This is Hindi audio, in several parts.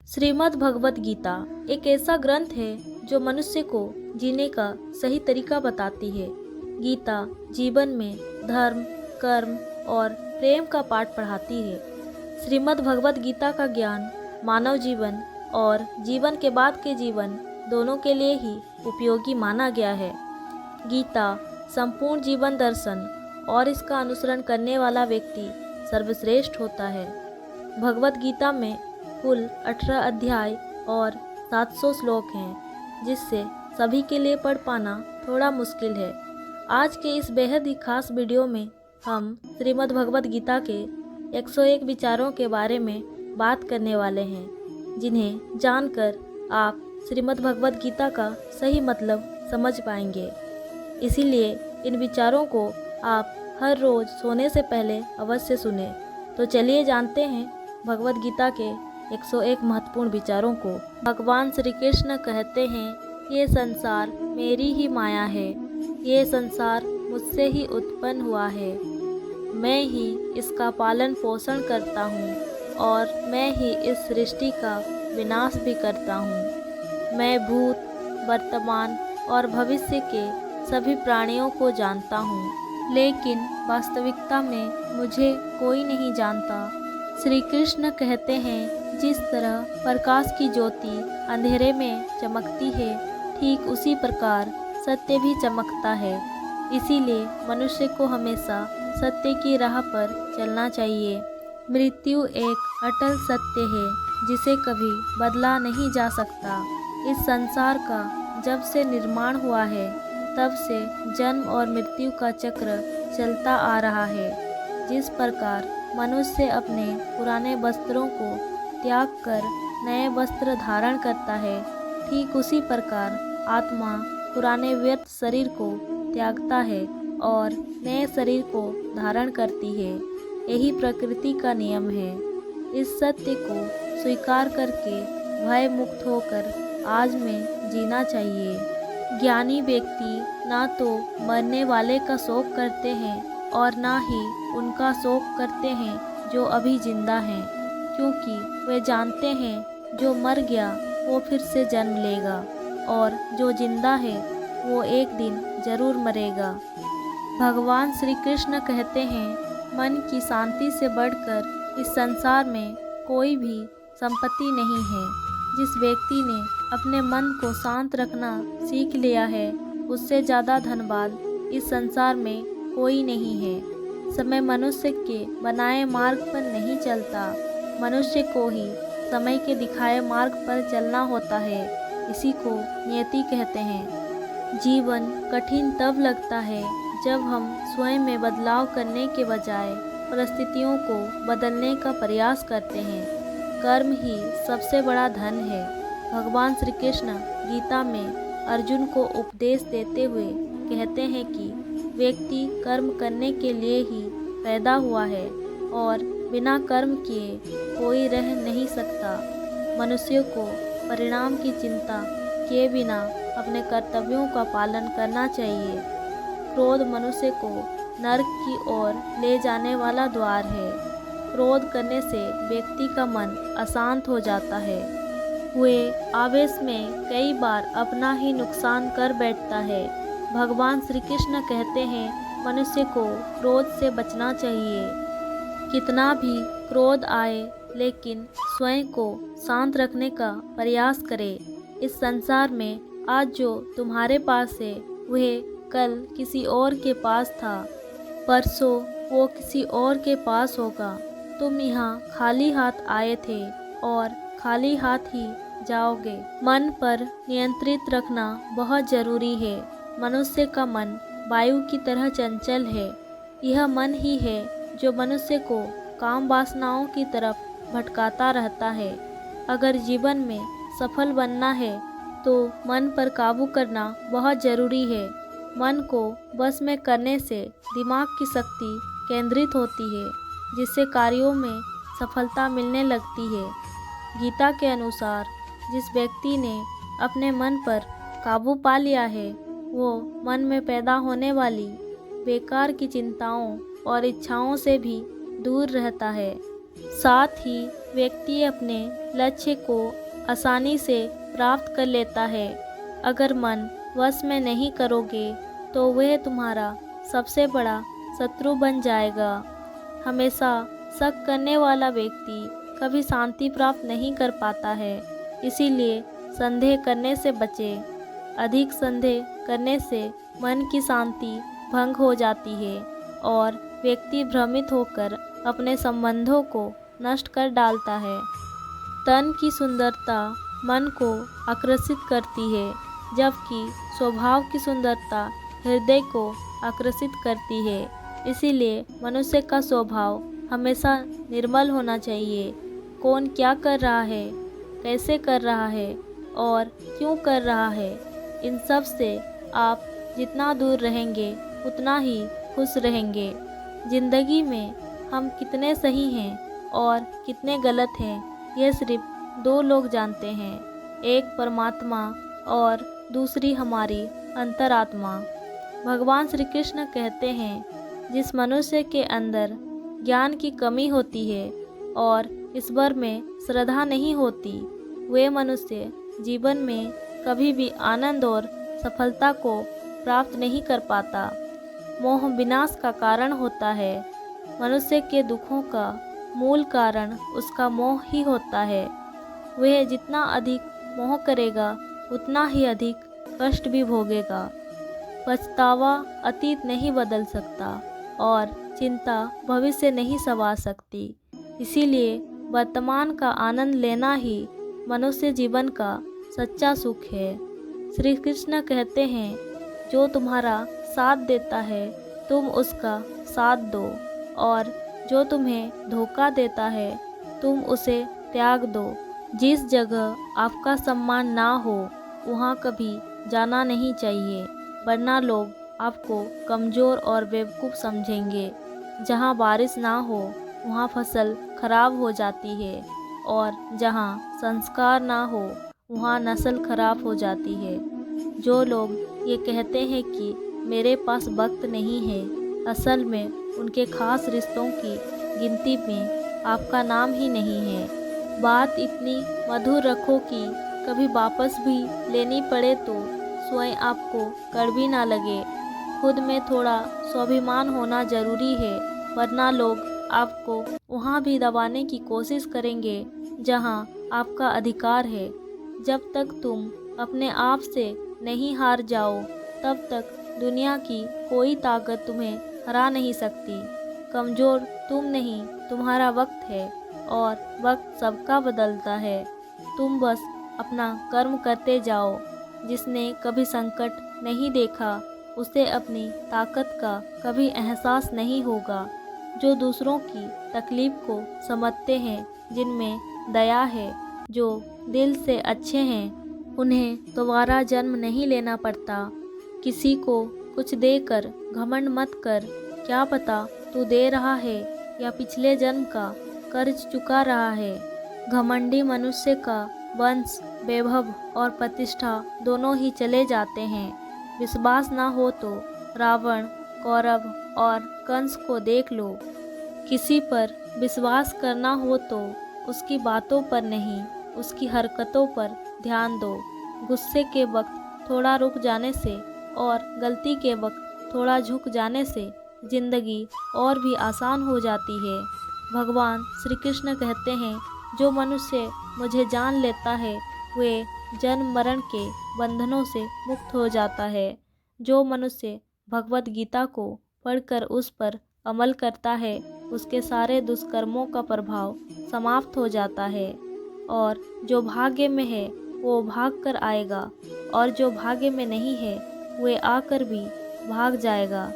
श्रीमद् भगवत गीता एक ऐसा ग्रंथ है जो मनुष्य को जीने का सही तरीका बताती है। गीता जीवन में धर्म, कर्म और प्रेम का पाठ पढ़ाती है। श्रीमद् भगवत गीता का ज्ञान मानव जीवन और जीवन के बाद के जीवन दोनों के लिए ही उपयोगी माना गया है। गीता संपूर्ण जीवन दर्शन और इसका अनुसरण करने वाला व्यक्ति सर्वश्रेष्ठ होता है। भगवत गीता में कुल 18 अध्याय और 700 श्लोक हैं, जिससे सभी के लिए पढ़ पाना थोड़ा मुश्किल है। आज के इस बेहद ही खास वीडियो में हम श्रीमद् भगवत गीता के 101 विचारों के बारे में बात करने वाले हैं, जिन्हें जानकर आप श्रीमद् भगवत गीता का सही मतलब समझ पाएंगे। इसीलिए इन विचारों को आप हर रोज़ सोने से पहले अवश्य सुने। तो चलिए जानते हैं भगवत गीता के 101 महत्वपूर्ण विचारों को। भगवान श्री कृष्ण कहते हैं, ये संसार मेरी ही माया है, ये संसार मुझसे ही उत्पन्न हुआ है। मैं ही इसका पालन पोषण करता हूँ और मैं ही इस सृष्टि का विनाश भी करता हूँ। मैं भूत, वर्तमान और भविष्य के सभी प्राणियों को जानता हूँ, लेकिन वास्तविकता में मुझे कोई नहीं जानता। श्री कृष्ण कहते हैं, जिस तरह प्रकाश की ज्योति अंधेरे में चमकती है, ठीक उसी प्रकार सत्य भी चमकता है। इसीलिए मनुष्य को हमेशा सत्य की राह पर चलना चाहिए। मृत्यु एक अटल सत्य है, जिसे कभी बदला नहीं जा सकता। इस संसार का जब से निर्माण हुआ है, तब से जन्म और मृत्यु का चक्र चलता आ रहा है। जिस प्रकार मनुष्य अपने पुराने वस्त्रों को त्याग कर नए वस्त्र धारण करता है, ठीक उसी प्रकार आत्मा पुराने व्यर्थ शरीर को त्यागता है और नए शरीर को धारण करती है। यही प्रकृति का नियम है। इस सत्य को स्वीकार करके भय मुक्त होकर आज में जीना चाहिए। ज्ञानी व्यक्ति ना तो मरने वाले का शोक करते हैं और ना ही उनका शोक करते हैं जो अभी जिंदा हैं, क्योंकि वे जानते हैं जो मर गया वो फिर से जन्म लेगा और जो जिंदा है वो एक दिन जरूर मरेगा। भगवान श्री कृष्ण कहते हैं, मन की शांति से बढ़कर इस संसार में कोई भी संपत्ति नहीं है। जिस व्यक्ति ने अपने मन को शांत रखना सीख लिया है, उससे ज़्यादा धनवान इस संसार में कोई नहीं है। समय मनुष्य के बनाए मार्ग पर नहीं चलता, मनुष्य को ही समय के दिखाए मार्ग पर चलना होता है। इसी को नियति कहते हैं। जीवन कठिन तब लगता है जब हम स्वयं में बदलाव करने के बजाय परिस्थितियों को बदलने का प्रयास करते हैं। कर्म ही सबसे बड़ा धन है। भगवान श्री कृष्ण गीता में अर्जुन को उपदेश देते हुए कहते हैं कि व्यक्ति कर्म करने के लिए ही पैदा हुआ है और बिना कर्म किए कोई रह नहीं सकता। मनुष्य को परिणाम की चिंता किए बिना अपने कर्तव्यों का पालन करना चाहिए। क्रोध मनुष्य को नरक की ओर ले जाने वाला द्वार है। क्रोध करने से व्यक्ति का मन अशांत हो जाता है। वे आवेश में कई बार अपना ही नुकसान कर बैठता है। भगवान श्री कृष्ण कहते हैं, मनुष्य को क्रोध से बचना चाहिए। कितना भी क्रोध आए, लेकिन स्वयं को शांत रखने का प्रयास करें। इस संसार में आज जो तुम्हारे पास है, वह कल किसी और के पास था, परसों वो किसी और के पास होगा। तुम यहाँ खाली हाथ आए थे और खाली हाथ ही जाओगे। मन पर नियंत्रित रखना बहुत जरूरी है। मनुष्य का मन वायु की तरह चंचल है। यह मन ही है जो मनुष्य को काम वासनाओं की तरफ भटकाता रहता है। अगर जीवन में सफल बनना है तो मन पर काबू करना बहुत ज़रूरी है। मन को बस में करने से दिमाग की शक्ति केंद्रित होती है, जिससे कार्यों में सफलता मिलने लगती है। गीता के अनुसार जिस व्यक्ति ने अपने मन पर काबू पा लिया है, वो मन में पैदा होने वाली बेकार की चिंताओं और इच्छाओं से भी दूर रहता है। साथ ही व्यक्ति अपने लक्ष्य को आसानी से प्राप्त कर लेता है। अगर मन वश में नहीं करोगे तो वह तुम्हारा सबसे बड़ा शत्रु बन जाएगा। हमेशा शक करने वाला व्यक्ति कभी शांति प्राप्त नहीं कर पाता है, इसीलिए संदेह करने से बचें। अधिक संदेह करने से मन की शांति भंग हो जाती है और व्यक्ति भ्रमित होकर अपने संबंधों को नष्ट कर डालता है। तन की सुंदरता मन को आकर्षित करती है, जबकि स्वभाव की सुंदरता हृदय को आकर्षित करती है। इसीलिए मनुष्य का स्वभाव हमेशा निर्मल होना चाहिए। कौन क्या कर रहा है, कैसे कर रहा है और क्यों कर रहा है, इन सब से आप जितना दूर रहेंगे उतना ही खुश रहेंगे। ज़िंदगी में हम कितने सही हैं और कितने गलत हैं, यह सिर्फ दो लोग जानते हैं, एक परमात्मा और दूसरी हमारी अंतरात्मा। भगवान श्री कृष्ण कहते हैं, जिस मनुष्य के अंदर ज्ञान की कमी होती है और ईश्वर में श्रद्धा नहीं होती, वे मनुष्य जीवन में कभी भी आनंद और सफलता को प्राप्त नहीं कर पाता। मोह विनाश का कारण होता है। मनुष्य के दुखों का मूल कारण उसका मोह ही होता है। वह जितना अधिक मोह करेगा उतना ही अधिक कष्ट भी भोगेगा। पछतावा अतीत नहीं बदल सकता और चिंता भविष्य नहीं संवार सकती। इसीलिए वर्तमान का आनंद लेना ही मनुष्य जीवन का सच्चा सुख है। श्री कृष्ण कहते हैं, जो तुम्हारा साथ देता है तुम उसका साथ दो, और जो तुम्हें धोखा देता है तुम उसे त्याग दो। जिस जगह आपका सम्मान ना हो वहाँ कभी जाना नहीं चाहिए, वरना लोग आपको कमज़ोर और बेवकूफ़ समझेंगे। जहाँ बारिश ना हो वहाँ फसल खराब हो जाती है, और जहाँ संस्कार ना हो वहाँ नस्ल खराब हो जाती है। जो लोग ये कहते हैं कि मेरे पास वक्त नहीं है, असल में उनके खास रिश्तों की गिनती में आपका नाम ही नहीं है। बात इतनी मधुर रखो कि कभी वापस भी लेनी पड़े तो स्वयं आपको कड़वी ना लगे। खुद में थोड़ा स्वाभिमान होना ज़रूरी है, वरना लोग आपको वहाँ भी दबाने की कोशिश करेंगे जहाँ आपका अधिकार है। जब तक तुम अपने आप से नहीं हार जाओ तब तक दुनिया की कोई ताकत तुम्हें हरा नहीं सकती। कमज़ोर तुम नहीं, तुम्हारा वक्त है, और वक्त सबका बदलता है। तुम बस अपना कर्म करते जाओ। जिसने कभी संकट नहीं देखा उसे अपनी ताकत का कभी एहसास नहीं होगा। जो दूसरों की तकलीफ़ को समझते हैं, जिनमें दया है, जो दिल से अच्छे हैं, उन्हें दोबारा जन्म नहीं लेना पड़ता। किसी को कुछ देकर घमंड मत कर। क्या पता तू दे रहा है या पिछले जन्म का कर्ज चुका रहा है। घमंडी मनुष्य का वंश, वैभव और प्रतिष्ठा दोनों ही चले जाते हैं। विश्वास ना हो तो रावण, कौरव और कंस को देख लो। किसी पर विश्वास करना हो तो उसकी बातों पर नहीं, उसकी हरकतों पर ध्यान दो। गुस्से के वक्त थोड़ा रुक जाने से और गलती के वक्त थोड़ा झुक जाने से जिंदगी और भी आसान हो जाती है। भगवान श्री कृष्ण कहते हैं, जो मनुष्य मुझे जान लेता है वे जन्म मरण के बंधनों से मुक्त हो जाता है। जो मनुष्य भगवत गीता को पढ़कर उस पर अमल करता है उसके सारे दुष्कर्मों का प्रभाव समाप्त हो जाता है। और जो भाग्य में है वो भाग कर आएगा, और जो भाग्य में नहीं है वे आकर भी भाग जाएगा।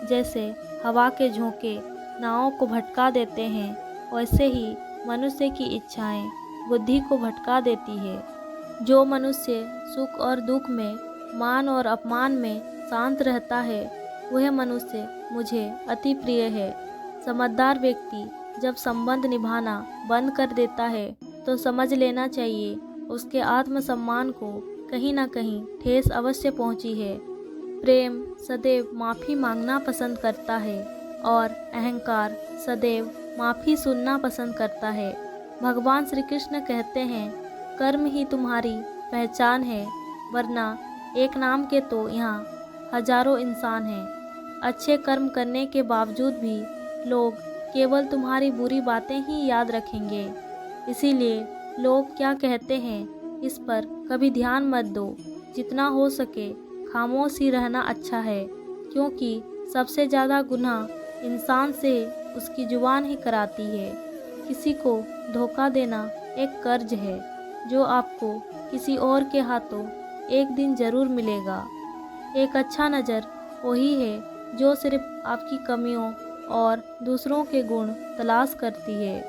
जैसे हवा के झोंके नावों को भटका देते हैं, वैसे ही मनुष्य की इच्छाएं बुद्धि को भटका देती है। जो मनुष्य सुख और दुख में, मान और अपमान में शांत रहता है वह मनुष्य मुझे अति प्रिय है। समझदार व्यक्ति जब संबंध निभाना बंद कर देता है तो समझ लेना चाहिए उसके आत्मसम्मान को कहीं ना कहीं ठेस अवश्य पहुंची है। प्रेम सदैव माफ़ी मांगना पसंद करता है और अहंकार सदैव माफ़ी सुनना पसंद करता है। भगवान श्री कृष्ण कहते हैं, कर्म ही तुम्हारी पहचान है, वरना एक नाम के तो यहाँ हजारों इंसान हैं। अच्छे कर्म करने के बावजूद भी लोग केवल तुम्हारी बुरी बातें ही याद रखेंगे। इसीलिए लोग क्या कहते हैं इस पर कभी ध्यान मत दो। जितना हो सके खामोश ही रहना अच्छा है, क्योंकि सबसे ज़्यादा गुनाह इंसान से उसकी जुबान ही कराती है। किसी को धोखा देना एक कर्ज है जो आपको किसी और के हाथों एक दिन ज़रूर मिलेगा। एक अच्छा नज़र वही है जो सिर्फ आपकी कमियों और दूसरों के गुण तलाश करती है।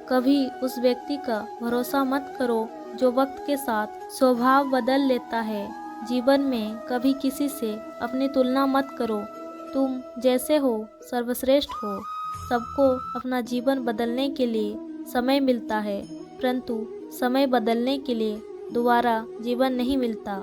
कभी उस व्यक्ति का भरोसा मत करो जो वक्त के साथ स्वभाव बदल लेता है। जीवन में कभी किसी से अपनी तुलना मत करो। तुम जैसे हो सर्वश्रेष्ठ हो। सबको अपना जीवन बदलने के लिए समय मिलता है, परंतु समय बदलने के लिए दोबारा जीवन नहीं मिलता।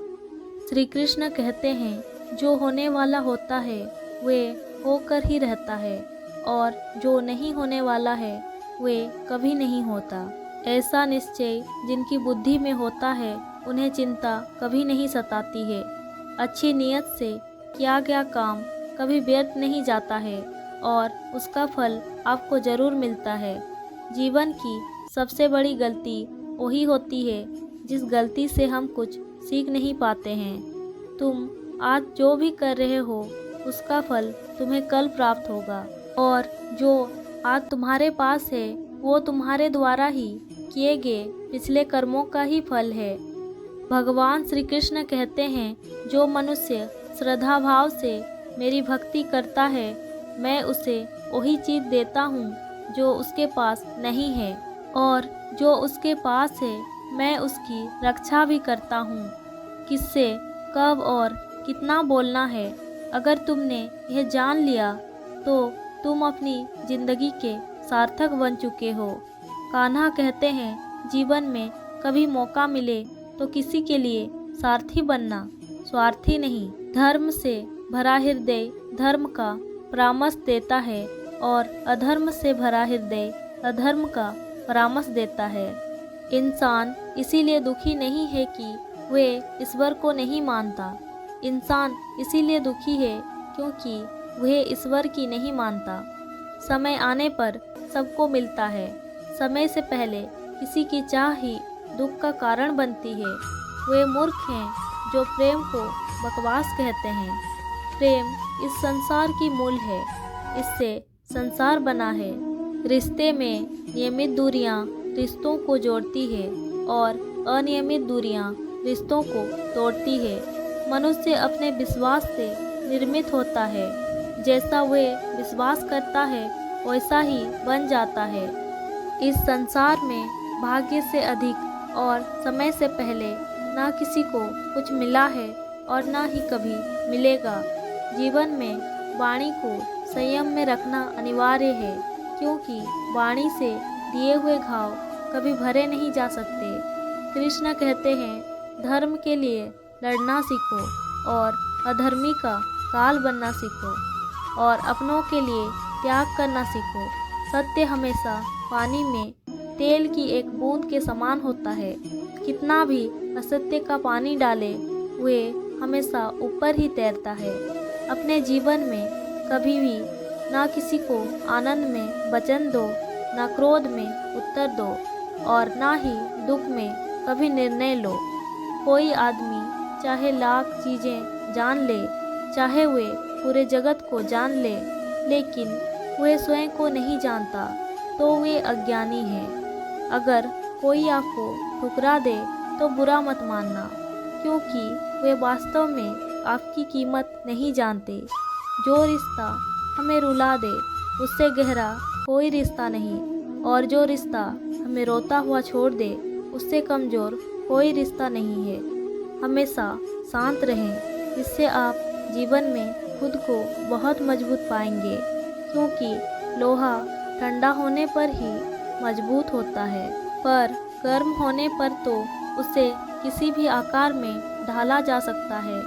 श्री कृष्ण कहते हैं, जो होने वाला होता है वे होकर ही रहता है, और जो नहीं होने वाला है वे कभी नहीं होता। ऐसा निश्चय जिनकी बुद्धि में होता है उन्हें चिंता कभी नहीं सताती है। अच्छी नियत से किया गया काम कभी व्यर्थ नहीं जाता है और उसका फल आपको ज़रूर मिलता है। जीवन की सबसे बड़ी गलती वही होती है जिस गलती से हम कुछ सीख नहीं पाते हैं। तुम आज जो भी कर रहे हो उसका फल तुम्हें कल प्राप्त होगा, और जो आज तुम्हारे पास है वो तुम्हारे द्वारा ही किए गए पिछले कर्मों का ही फल है। भगवान श्री कृष्ण कहते हैं, जो मनुष्य श्रद्धा भाव से मेरी भक्ति करता है, मैं उसे वही चीज़ देता हूँ जो उसके पास नहीं है, और जो उसके पास है मैं उसकी रक्षा भी करता हूँ। किससे कब और कितना बोलना है, अगर तुमने यह जान लिया तो तुम अपनी जिंदगी के सार्थक बन चुके हो। कान्हा कहते हैं, जीवन में कभी मौका मिले तो किसी के लिए सारथी बनना, स्वार्थी नहीं। धर्म से भरा हृदय धर्म का परामर्श देता है, और अधर्म से भरा हृदय अधर्म का परामर्श देता है। इंसान इसीलिए दुखी नहीं है कि वे ईश्वर को नहीं मानता। इंसान इसीलिए दुखी है क्योंकि वह ईश्वर की नहीं मानता। समय आने पर सबको मिलता है। समय से पहले किसी की चाह ही दुख का कारण बनती है। वे मूर्ख हैं जो प्रेम को बकवास कहते हैं। प्रेम इस संसार की मूल है, इससे संसार बना है। रिश्ते में नियमित दूरियां रिश्तों को जोड़ती है, और अनियमित दूरियां रिश्तों को तोड़ती है। मनुष्य अपने विश्वास से निर्मित होता है। जैसा वह विश्वास करता है वैसा ही बन जाता है। इस संसार में भाग्य से अधिक और समय से पहले ना किसी को कुछ मिला है और ना ही कभी मिलेगा। जीवन में वाणी को संयम में रखना अनिवार्य है, क्योंकि वाणी से दिए हुए घाव कभी भरे नहीं जा सकते। कृष्ण कहते हैं, धर्म के लिए लड़ना सीखो और अधर्मी का काल बनना सीखो, और अपनों के लिए त्याग करना सीखो। सत्य हमेशा पानी में तेल की एक बूंद के समान होता है। कितना भी असत्य का पानी डाले वे हमेशा ऊपर ही तैरता है। अपने जीवन में कभी भी ना किसी को आनंद में वचन दो, ना क्रोध में उत्तर दो, और ना ही दुख में कभी निर्णय लो। कोई आदमी चाहे लाख चीज़ें जान ले, चाहे वे पूरे जगत को जान ले, लेकिन वे स्वयं को नहीं जानता तो वे अज्ञानी है। अगर कोई आपको ठुकरा दे तो बुरा मत मानना, क्योंकि वे वास्तव में आपकी कीमत नहीं जानते। जो रिश्ता हमें रुला दे उससे गहरा कोई रिश्ता नहीं, और जो रिश्ता हमें रोता हुआ छोड़ दे उससे कमज़ोर कोई रिश्ता नहीं है। हमेशा शांत रहें, इससे आप जीवन में खुद को बहुत मजबूत पाएंगे, क्योंकि लोहा ठंडा होने पर ही मजबूत होता है, पर गर्म होने पर तो उसे किसी भी आकार में ढाला जा सकता है।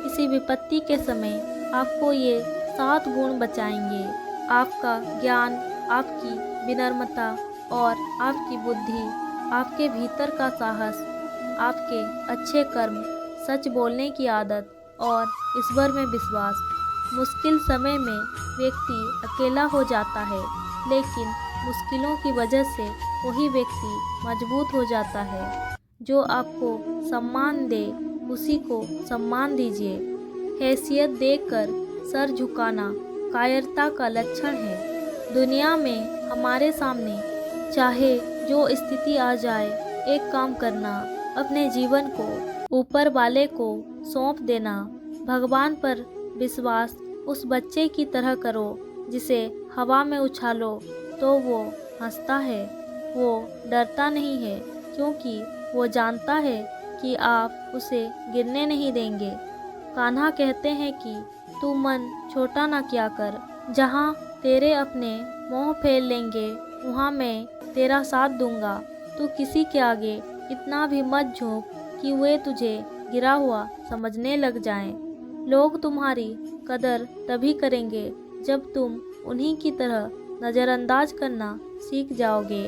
किसी विपत्ति के समय आपको ये 7 गुण बचाएंगे: आपका ज्ञान, आपकी विनम्रता, और आपकी बुद्धि, आपके भीतर का साहस, आपके अच्छे कर्म, सच बोलने की आदत और ईश्वर में विश्वास। मुश्किल समय में व्यक्ति अकेला हो जाता है, लेकिन मुश्किलों की वजह से वही व्यक्ति मजबूत हो जाता है। जो आपको सम्मान दे उसी को सम्मान दीजिए। हैसियत देखकर सर झुकाना कायरता का लक्षण है। दुनिया में हमारे सामने चाहे जो स्थिति आ जाए, एक काम करना, अपने जीवन को ऊपर वाले को सौंप देना। भगवान पर विश्वास उस बच्चे की तरह करो जिसे हवा में उछालो तो वो हंसता है। वो डरता नहीं है क्योंकि वो जानता है कि आप उसे गिरने नहीं देंगे। कान्हा कहते हैं कि तू मन छोटा ना किया कर। जहाँ तेरे अपने मोह फेर लेंगे वहाँ मैं तेरा साथ दूंगा। तू किसी के आगे इतना भी मत झुक कि वे तुझे गिरा हुआ समझने लग जाएं। लोग तुम्हारी कदर तभी करेंगे जब तुम उन्हीं की तरह नज़रअंदाज करना सीख जाओगे।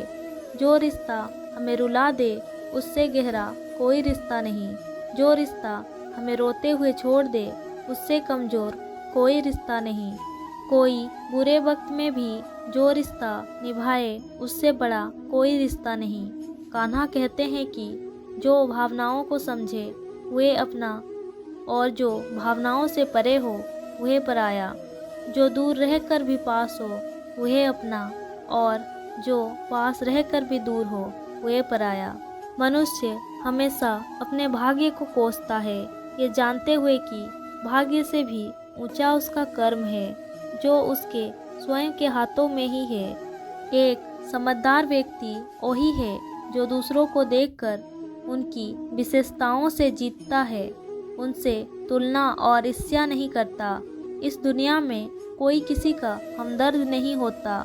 जो रिश्ता हमें रुला दे उससे गहरा कोई रिश्ता नहीं। जो रिश्ता हमें रोते हुए छोड़ दे उससे कमज़ोर कोई रिश्ता नहीं। कोई बुरे वक्त में भी जो रिश्ता निभाए उससे बड़ा कोई रिश्ता नहीं। कान्हा कहते हैं कि जो भावनाओं को समझे वह अपना, और जो भावनाओं से परे हो वह पराया। जो दूर रहकर भी पास हो वह अपना, और जो पास रहकर भी दूर हो वह पराया। मनुष्य हमेशा अपने भाग्य को कोसता है, ये जानते हुए कि भाग्य से भी ऊंचा उसका कर्म है जो उसके स्वयं के हाथों में ही है। एक समझदार व्यक्ति वही है जो दूसरों को देखकर उनकी विशेषताओं से जीतता है, उनसे तुलना और ईर्ष्या नहीं करता। इस दुनिया में कोई किसी का हमदर्द नहीं होता।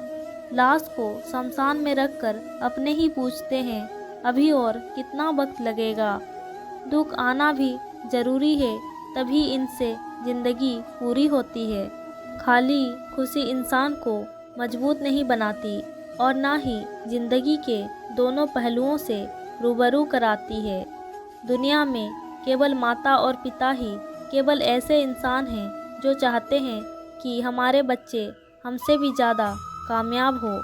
लाश को शमशान में रखकर अपने ही पूछते हैं अभी और कितना वक्त लगेगा। दुख आना भी जरूरी है, तभी इनसे जिंदगी पूरी होती है। खाली खुशी इंसान को मजबूत नहीं बनाती और ना ही जिंदगी के दोनों पहलुओं से रूबरू कराती है। दुनिया में केवल माता और पिता ही केवल ऐसे इंसान हैं जो चाहते हैं कि हमारे बच्चे हमसे भी ज़्यादा कामयाब हो।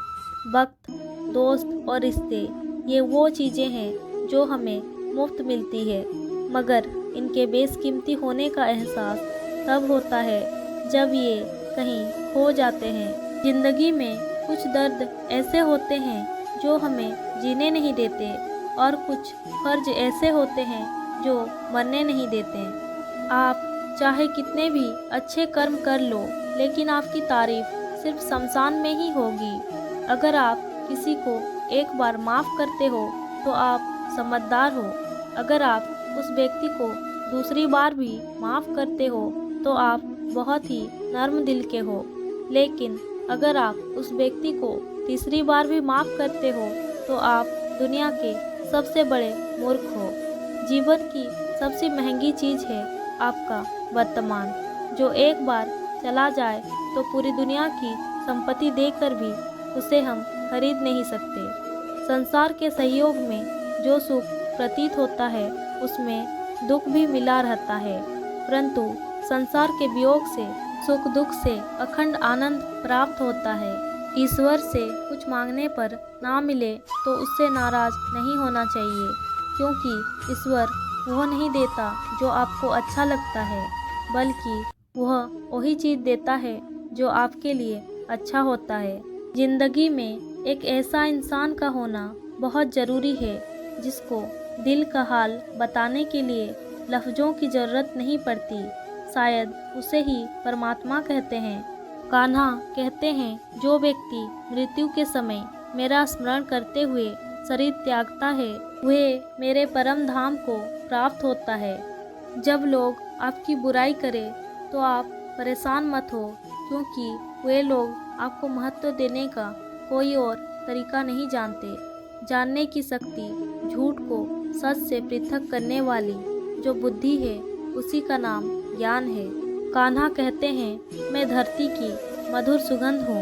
वक्त, दोस्त और रिश्ते, ये वो चीज़ें हैं जो हमें मुफ्त मिलती है, मगर इनके बेशकीमती होने का एहसास तब होता है जब ये कहीं खो जाते हैं। ज़िंदगी में कुछ दर्द ऐसे होते हैं जो हमें जीने नहीं देते, और कुछ फर्ज ऐसे होते हैं जो मरने नहीं देते। आप चाहे कितने भी अच्छे कर्म कर लो, लेकिन आपकी तारीफ सिर्फ शमशान में ही होगी। अगर आप किसी को एक बार माफ़ करते हो तो आप समझदार हो। अगर आप उस व्यक्ति को दूसरी बार भी माफ़ करते हो तो आप बहुत ही नर्म दिल के हो। लेकिन अगर आप उस व्यक्ति को तीसरी बार भी माफ़ करते हो तो आप दुनिया के सबसे बड़े मूर्ख हो। जीवन की सबसे महंगी चीज़ है आपका वर्तमान, जो एक बार चला जाए तो पूरी दुनिया की संपत्ति देकर भी उसे हम खरीद नहीं सकते। संसार के सहयोग में जो सुख प्रतीत होता है उसमें दुख भी मिला रहता है, परंतु संसार के वियोग से, सुख दुख से अखंड आनंद प्राप्त होता है। ईश्वर से कुछ मांगने पर ना मिले तो उससे नाराज नहीं होना चाहिए, क्योंकि ईश्वर वह नहीं देता जो आपको अच्छा लगता है, बल्कि वह वही चीज़ देता है जो आपके लिए अच्छा होता है। जिंदगी में एक ऐसा इंसान का होना बहुत ज़रूरी है जिसको दिल का हाल बताने के लिए लफ्ज़ों की ज़रूरत नहीं पड़ती। शायद उसे ही परमात्मा कहते हैं। कान्हा कहते हैं जो व्यक्ति मृत्यु के समय मेरा स्मरण करते हुए शरीर त्यागता है वह मेरे परम धाम को प्राप्त होता है। जब लोग आपकी बुराई करें तो आप परेशान मत हो, क्योंकि वे लोग आपको महत्व देने का कोई और तरीका नहीं जानते। जानने की शक्ति, झूठ को सच से पृथक करने वाली जो बुद्धि है उसी का नाम ज्ञान है। कान्हा कहते हैं मैं धरती की मधुर सुगंध हूँ,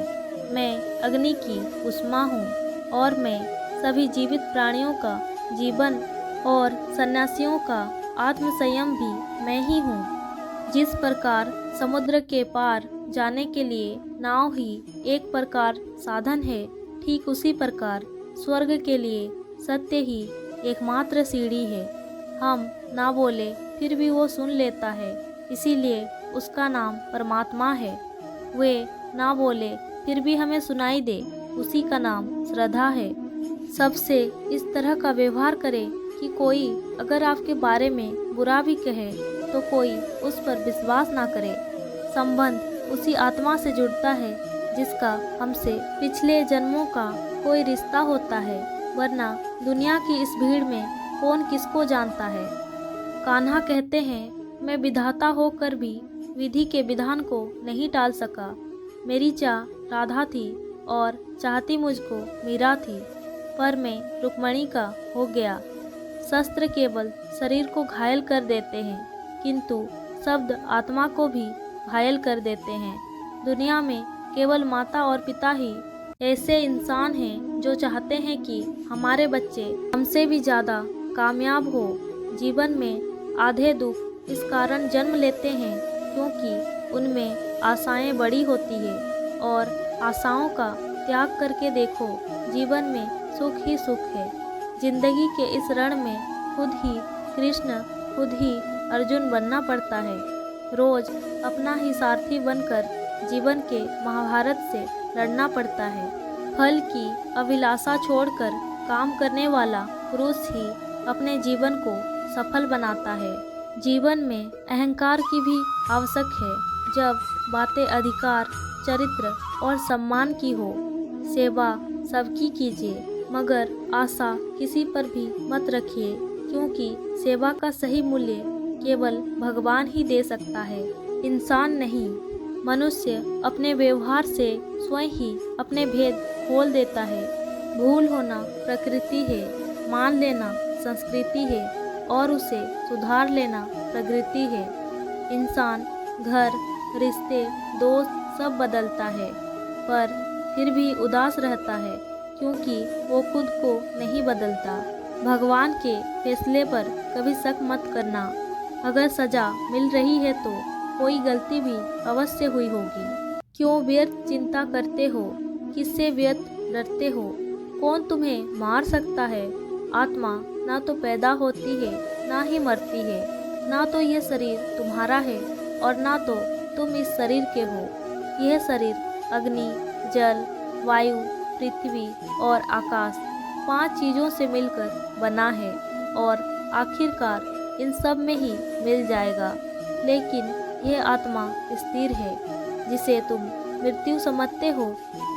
मैं अग्नि की उष्मा हूँ, और मैं सभी जीवित प्राणियों का जीवन और सन्यासियों का आत्मसंयम भी मैं ही हूँ। जिस प्रकार समुद्र के पार जाने के लिए नाव ही एक प्रकार साधन है, ठीक उसी प्रकार स्वर्ग के लिए सत्य ही एकमात्र सीढ़ी है। हम ना बोले फिर भी वो सुन लेता है, इसीलिए उसका नाम परमात्मा है। वे ना बोले फिर भी हमें सुनाई दे, उसी का नाम श्रद्धा है। सबसे इस तरह का व्यवहार करें कि कोई अगर आपके बारे में बुरा भी कहे तो कोई उस पर विश्वास ना करे। संबंध उसी आत्मा से जुड़ता है जिसका हमसे पिछले जन्मों का कोई रिश्ता होता है, वरना दुनिया की इस भीड़ में कौन किसको जानता है। कान्हा कहते हैं, मैं विधाता होकर भी विधि के विधान को नहीं टाल सका। मेरी चाह राधा थी और चाहती मुझको मीरा थी, पर मैं रुक्मणी का हो गया। शस्त्र केवल शरीर को घायल कर देते हैं, किंतु शब्द आत्मा को भी घायल कर देते हैं। दुनिया में केवल माता और पिता ही ऐसे इंसान हैं जो चाहते हैं कि हमारे बच्चे हमसे भी ज़्यादा कामयाब हो। जीवन में आधे दुख इस कारण जन्म लेते हैं क्योंकि उनमें आशाएं बड़ी होती है, और आशाओं का त्याग करके देखो, जीवन में सुख ही सुख है। जिंदगी के इस रण में खुद ही कृष्ण, खुद ही अर्जुन बनना पड़ता है। रोज अपना ही सारथी बनकर जीवन के महाभारत से लड़ना पड़ता है। फल की अभिलाषा छोड़कर काम करने वाला पुरुष ही अपने जीवन को सफल बनाता है। जीवन में अहंकार की भी आवश्यक है, जब बातें अधिकार, चरित्र और सम्मान की हो। सेवा सबकी कीजिए, मगर आशा किसी पर भी मत रखिए, क्योंकि सेवा का सही मूल्य केवल भगवान ही दे सकता है, इंसान नहीं। मनुष्य अपने व्यवहार से स्वयं ही अपने भेद खोल देता है। भूल होना प्रकृति है, मान लेना संस्कृति है और उसे सुधार लेना प्रगति है। इंसान घर, रिश्ते, दोस्त सब बदलता है, पर फिर भी उदास रहता है क्योंकि वो खुद को नहीं बदलता। भगवान के फैसले पर कभी शक मत करना। अगर सजा मिल रही है तो कोई गलती भी अवश्य हुई होगी। क्यों व्यर्थ चिंता करते हो, किससे व्यर्थ डरते हो? कौन तुम्हें मार सकता है? आत्मा ना तो पैदा होती है ना ही मरती है, ना तो यह शरीर तुम्हारा है और ना तो तुम इस शरीर के हो। यह शरीर अग्नि, जल, वायु, पृथ्वी और आकाश 5 चीज़ों से मिलकर बना है और आखिरकार इन सब में ही मिल जाएगा। लेकिन यह आत्मा स्थिर है, जिसे तुम मृत्यु समझते हो,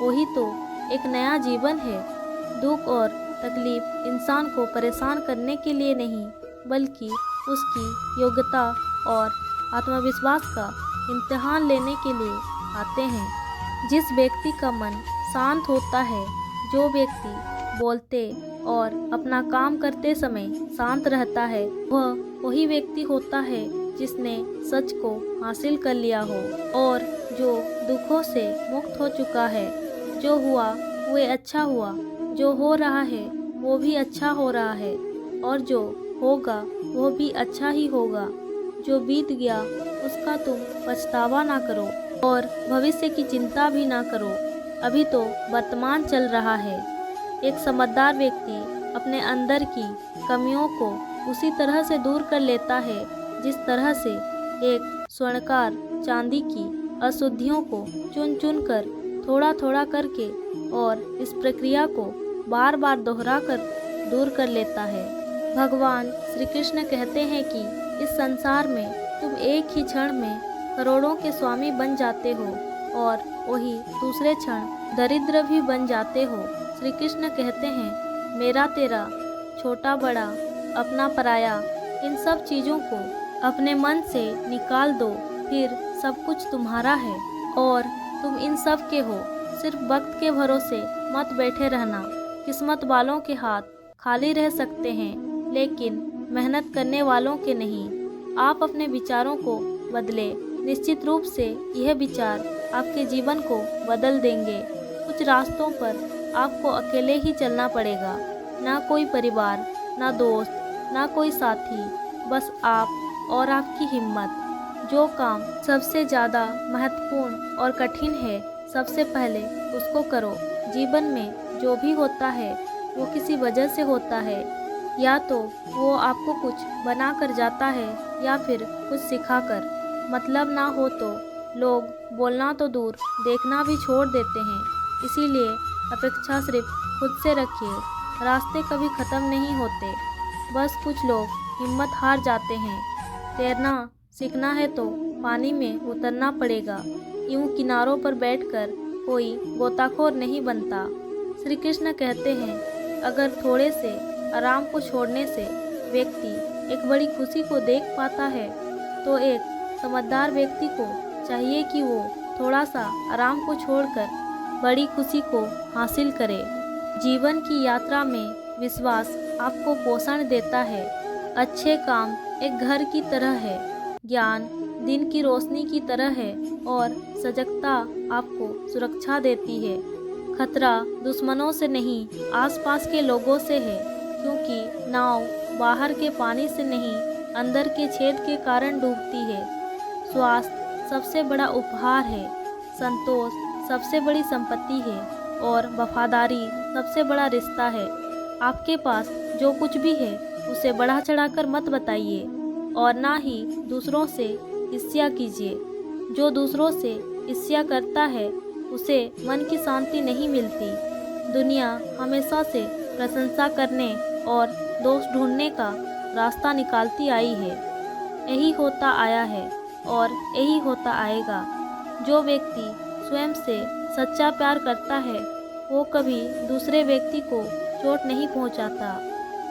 वही तो एक नया जीवन है। दुख और तकलीफ इंसान को परेशान करने के लिए नहीं, बल्कि उसकी योग्यता और आत्मविश्वास का इम्तिहान लेने के लिए आते हैं। जिस व्यक्ति का मन शांत होता है, जो व्यक्ति बोलते और अपना काम करते समय शांत रहता है, वह वही व्यक्ति होता है जिसने सच को हासिल कर लिया हो और जो दुखों से मुक्त हो चुका है। जो हुआ वो अच्छा हुआ, जो हो रहा है वो भी अच्छा हो रहा है, और जो होगा वो भी अच्छा ही होगा। जो बीत गया उसका तुम पछतावा ना करो और भविष्य की चिंता भी ना करो। अभी तो वर्तमान चल रहा है। एक समझदार व्यक्ति अपने अंदर की कमियों को उसी तरह से दूर कर लेता है जिस तरह से एक स्वर्णकार चांदी की अशुद्धियों को चुन चुन कर थोड़ा थोड़ा करके और इस प्रक्रिया को बार बार दोहरा कर दूर कर लेता है। भगवान श्री कृष्ण कहते हैं कि इस संसार में तुम एक ही क्षण में करोड़ों के स्वामी बन जाते हो और वही दूसरे क्षण दरिद्र भी बन जाते हो। श्री कृष्ण कहते हैं, मेरा तेरा, छोटा बड़ा, अपना पराया, इन सब चीज़ों को अपने मन से निकाल दो, फिर सब कुछ तुम्हारा है और तुम इन सब के हो। सिर्फ वक्त के भरोसे मत बैठे रहना। किस्मत वालों के हाथ खाली रह सकते हैं, लेकिन मेहनत करने वालों के नहीं। आप अपने विचारों को बदले, निश्चित रूप से यह विचार आपके जीवन को बदल देंगे। कुछ रास्तों पर आपको अकेले ही चलना पड़ेगा। ना कोई परिवार, ना दोस्त, ना कोई साथी, बस आप और आपकी हिम्मत। जो काम सबसे ज़्यादा महत्वपूर्ण और कठिन है, सबसे पहले उसको करो। जीवन में जो भी होता है वो किसी वजह से होता है। या तो वो आपको कुछ बना कर जाता है या फिर कुछ सिखा कर। मतलब ना हो तो लोग बोलना तो दूर, देखना भी छोड़ देते हैं। इसीलिए अपेक्षा सिर्फ खुद से रखिए। रास्ते कभी ख़त्म नहीं होते, बस कुछ लोग हिम्मत हार जाते हैं। तैरना सीखना है तो पानी में उतरना पड़ेगा। यूं किनारों पर बैठकर कोई गोताखोर नहीं बनता। श्री कृष्ण कहते हैं, अगर थोड़े से आराम को छोड़ने से व्यक्ति एक बड़ी खुशी को देख पाता है, तो एक समझदार व्यक्ति को चाहिए कि वो थोड़ा सा आराम को छोड़कर बड़ी खुशी को हासिल करे। जीवन की यात्रा में विश्वास आपको पोषण देता है। अच्छे काम एक घर की तरह है, ज्ञान दिन की रोशनी की तरह है और सजगता आपको सुरक्षा देती है। खतरा दुश्मनों से नहीं, आसपास के लोगों से है, क्योंकि नाव बाहर के पानी से नहीं, अंदर के छेद के कारण डूबती है। स्वास्थ्य सबसे बड़ा उपहार है, संतोष सबसे बड़ी संपत्ति है और वफादारी सबसे बड़ा रिश्ता है। आपके पास जो कुछ भी है उसे बढ़ा चढ़ाकर मत बताइए और ना ही दूसरों से ईर्ष्या कीजिए। जो दूसरों से ईर्ष्या करता है उसे मन की शांति नहीं मिलती। दुनिया हमेशा से प्रशंसा करने और दोष ढूंढने का रास्ता निकालती आई है। यही होता आया है और यही होता आएगा। जो व्यक्ति स्वयं से सच्चा प्यार करता है वो कभी दूसरे व्यक्ति को चोट नहीं पहुंचाता।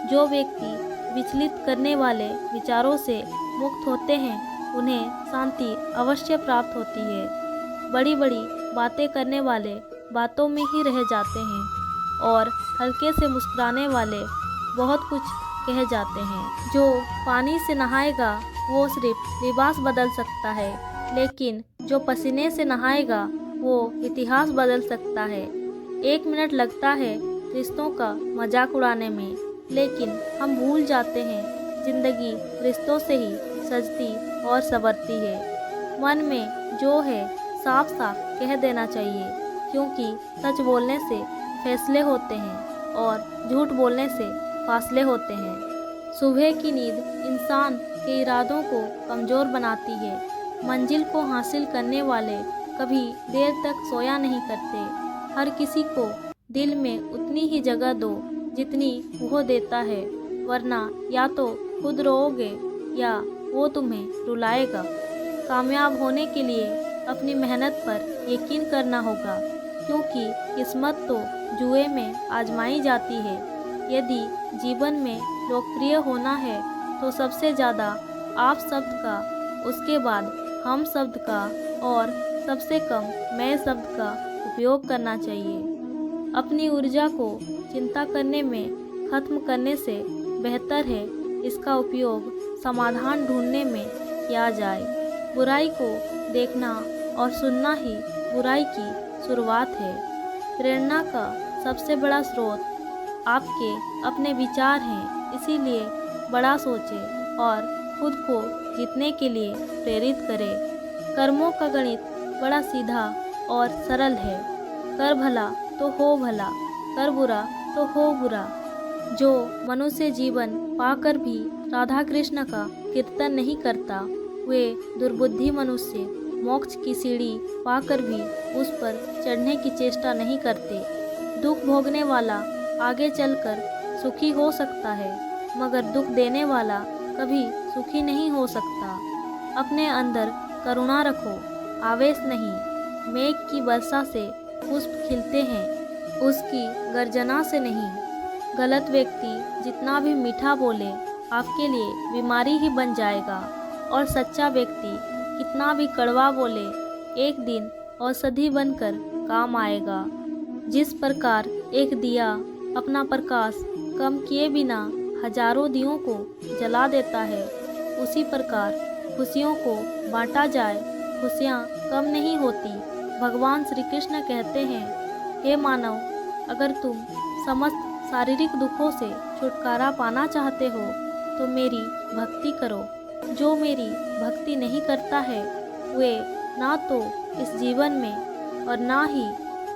जो व्यक्ति विचलित करने वाले विचारों से मुक्त होते हैं उन्हें शांति अवश्य प्राप्त होती है। बड़ी बड़ी बातें करने वाले बातों में ही रह जाते हैं और हल्के से मुस्कुराने वाले बहुत कुछ कह जाते हैं। जो पानी से नहाएगा वो सिर्फ लिबास बदल सकता है, लेकिन जो पसीने से नहाएगा वो इतिहास बदल सकता है। 1 मिनट लगता है रिश्तों का मजाक उड़ाने में, लेकिन हम भूल जाते हैं जिंदगी रिश्तों से ही सजती और संवरती है। मन में जो है साफ साफ कह देना चाहिए, क्योंकि सच बोलने से फैसले होते हैं और झूठ बोलने से फासले होते हैं। सुबह की नींद इंसान के इरादों को कमज़ोर बनाती है। मंजिल को हासिल करने वाले कभी देर तक सोया नहीं करते। हर किसी को दिल में उतनी ही जगह दो जितनी वो देता है, वरना या तो खुद रोओगे या वो तुम्हें रुलाएगा। कामयाब होने के लिए अपनी मेहनत पर यकीन करना होगा, क्योंकि किस्मत तो जुए में आजमाई जाती है। यदि जीवन में लोकप्रिय होना है तो सबसे ज़्यादा आप शब्द का, उसके बाद हम शब्द का और सबसे कम मैं शब्द का उपयोग करना चाहिए। अपनी ऊर्जा को चिंता करने में खत्म करने से बेहतर है इसका उपयोग समाधान ढूंढने में किया जाए। बुराई को देखना और सुनना ही बुराई की शुरुआत है। प्रेरणा का सबसे बड़ा स्रोत आपके अपने विचार हैं, इसीलिए बड़ा सोचें और खुद को जीतने के लिए प्रेरित करें। कर्मों का गणित बड़ा सीधा और सरल है। कर भला तो हो भला, कर बुरा तो हो बुरा। जो मनुष्य जीवन पाकर भी राधा कृष्ण का कीर्तन नहीं करता, वे दुर्बुद्धि मनुष्य मोक्ष की सीढ़ी पाकर भी उस पर चढ़ने की चेष्टा नहीं करते। दुख भोगने वाला आगे चलकर सुखी हो सकता है, मगर दुख देने वाला कभी सुखी नहीं हो सकता। अपने अंदर करुणा रखो, आवेश नहीं। मेघ की वर्षा से पुष्प खिलते हैं, उसकी गर्जना से नहीं। गलत व्यक्ति जितना भी मीठा बोले आपके लिए बीमारी ही बन जाएगा, और सच्चा व्यक्ति कितना भी कड़वा बोले एक दिन औषधि बनकर काम आएगा। जिस प्रकार एक दिया अपना प्रकाश कम किए बिना हजारों दियों को जला देता है, उसी प्रकार खुशियों को बांटा जाए खुशियाँ कम नहीं होती। भगवान श्री कृष्ण कहते हैं, हे मानव, अगर तुम समस्त शारीरिक दुखों से छुटकारा पाना चाहते हो तो मेरी भक्ति करो। जो मेरी भक्ति नहीं करता है वे ना तो इस जीवन में और ना ही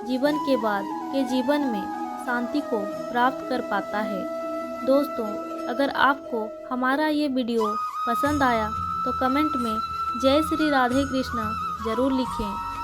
जीवन के बाद के जीवन में शांति को प्राप्त कर पाता है। दोस्तों, अगर आपको हमारा ये वीडियो पसंद आया तो कमेंट में जय श्री राधे कृष्ण ज़रूर लिखें।